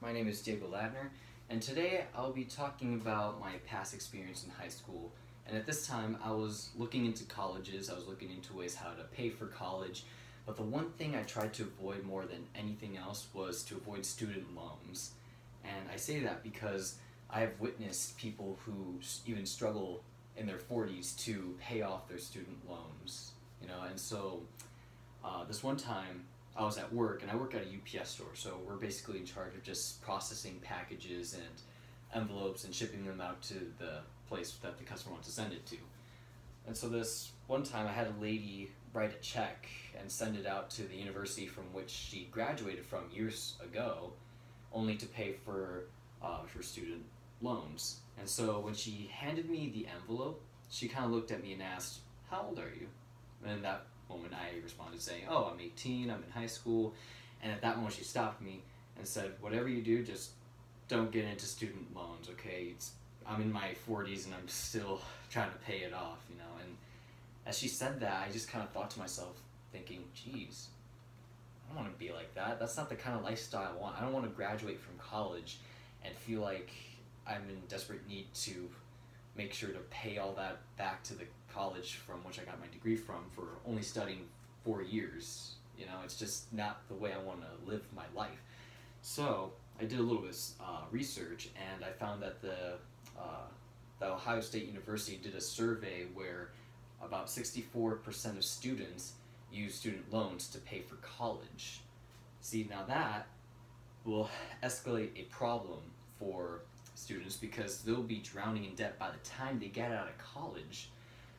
My name is Diego Ladner, and today I'll be talking about my past experience in high school. And at this time, I was looking into colleges, I was looking into ways how to pay for college, but the one thing I tried to avoid more than anything else was to avoid student loans. And I say that because I have witnessed people who even struggle in their 40s to pay off their student loans, and so this one time I was at work and I work at a UPS store, so we're basically in charge of just processing packages and envelopes and shipping them out to the place that the customer wants to send it to. And so this one time I had a lady write a check and send it out to the university from which she graduated from years ago, only to pay for her student loans. And so when she handed me the envelope, she kind of looked at me and asked, "How old are you?" And in that moment, I responded saying, "Oh, I'm 18, I'm in high school." And at that moment, she stopped me and said, "Whatever you do, just don't get into student loans, okay? I'm in my 40s and I'm still trying to pay it off, you know?" And as she said that, I just kind of thought to myself, thinking, geez, I don't want to be like that. That's not the kind of lifestyle I want. I don't want to graduate from college and feel like I'm in desperate need to make sure to pay all that back to the college from which I got my degree from for only studying 4 years. It's just not the way I want to live my life. So I did a little bit of research, and I found that the Ohio State University did a survey where about 64% of students use student loans to pay for college. See, now that will escalate a problem for students because they'll be drowning in debt by the time they get out of college.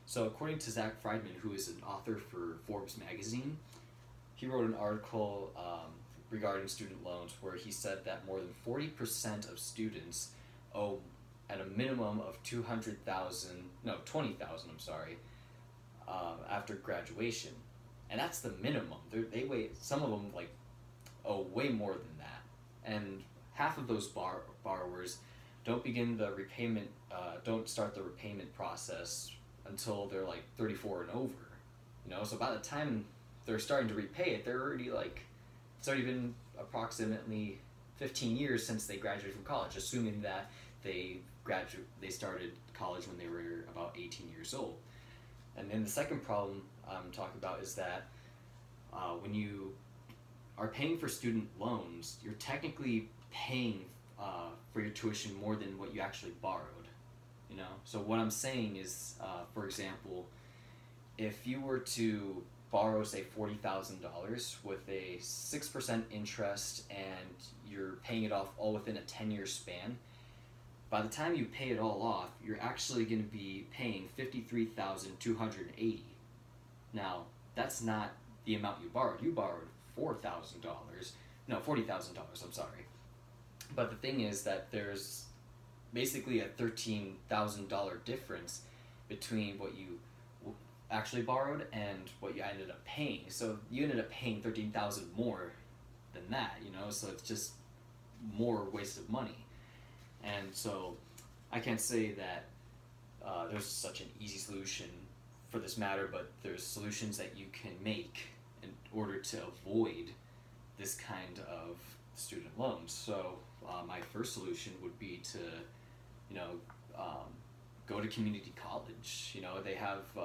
So, according to Zach Friedman, who is an author for Forbes magazine, he wrote an article regarding student loans where he said that more than 40% of students owe at a minimum of 20,000, I'm sorry, after graduation. And that's the minimum. They wait, some of them owe way more than that. And half of those borrowers don't start the repayment process until they're 34 and over. So by the time they're starting to repay it, they're already it's already been approximately 15 years since they graduated from college, assuming that they started college when they were about 18 years old. And then the second problem I'm talking about is that when you are paying for student loans, you're technically paying for your tuition more than what you actually borrowed. So what I'm saying is, for example, if you were to borrow, say, $40,000 with a 6% interest and you're paying it off all within a 10-year span, by the time you pay it all off, you're actually going to be paying $53,280. Now, that's not the amount you borrowed. You borrowed $40,000, I'm sorry. But the thing is that there's basically a $13,000 difference between what you actually borrowed and what you ended up paying. So you ended up paying $13,000 more than that, so it's just more waste of money. And so I can't say that there's such an easy solution for this matter, but there's solutions that you can make in order to avoid this kind of student loans. So my first solution would be to, go to community college. They have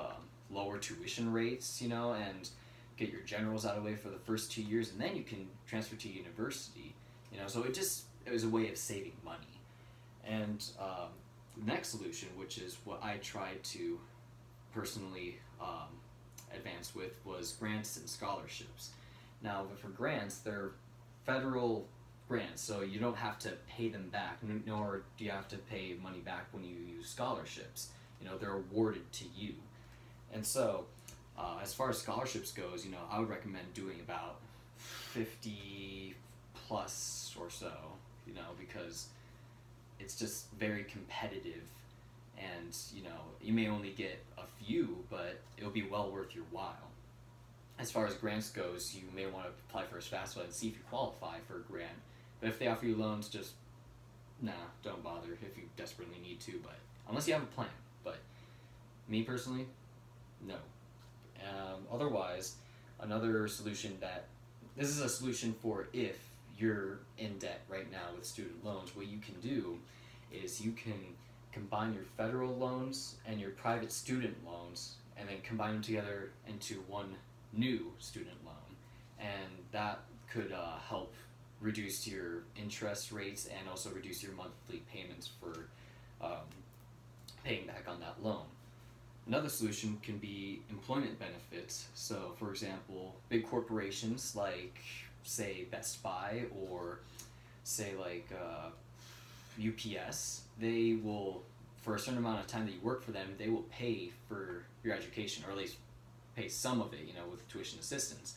lower tuition rates, and get your generals out of the way for the first 2 years, and then you can transfer to university. So it was a way of saving money. And the next solution, which is what I tried to personally advance with, was grants and scholarships. Now, for grants, they're federal grants, so you don't have to pay them back, nor do you have to pay money back when you use scholarships. They're awarded to you. And so, as far as scholarships goes, I would recommend doing about 50 plus or so, because it's just very competitive, and you may only get a few, but it'll be well worth your while. As far as grants goes, you may want to apply for a FAFSA and see if you qualify for a grant. But if they offer you loans, just don't bother if you desperately need to, but unless you have a plan. But me personally, no. Otherwise, another solution this is a solution for if you're in debt right now with student loans, what you can do is you can combine your federal loans and your private student loans and then combine them together into one new student loan. And that could help reduce your interest rates and also reduce your monthly payments for um, paying back on that loan. Another solution can be employment benefits. So, for example, big corporations like, say, Best Buy or, say, like UPS, they will, for a certain amount of time that you work for them, they will pay for your education, or at least pay some of it, with tuition assistance.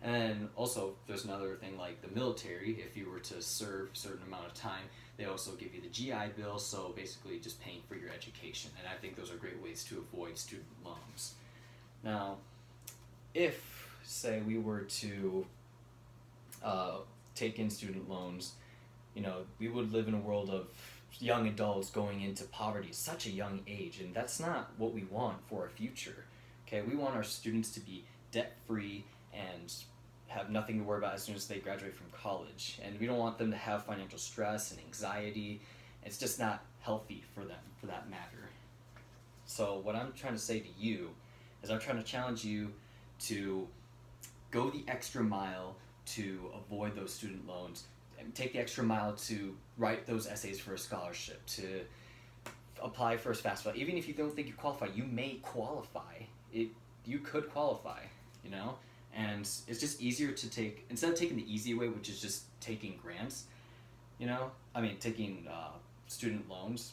And also, there's another thing like the military. If you were to serve a certain amount of time, they also give you the GI Bill, so basically just paying for your education. And I think those are great ways to avoid student loans. Now, if, say, we were to take in student loans, we would live in a world of young adults going into poverty at such a young age, and that's not what we want for our future. Okay, we want our students to be debt-free and have nothing to worry about as soon as they graduate from college. And we don't want them to have financial stress and anxiety. It's just not healthy for them, for that matter. So what I'm trying to say to you is I'm trying to challenge you to go the extra mile to avoid those student loans, and take the extra mile to write those essays for a scholarship, to apply for a FAFSA. Even if you don't think you qualify, you may qualify. You could qualify, And it's just easier to take, instead of taking the easy way, which is just taking grants, taking student loans,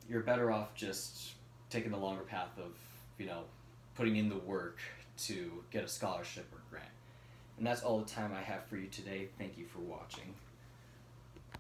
you're better off just taking the longer path of, putting in the work to get a scholarship or grant. And that's all the time I have for you today. Thank you for watching.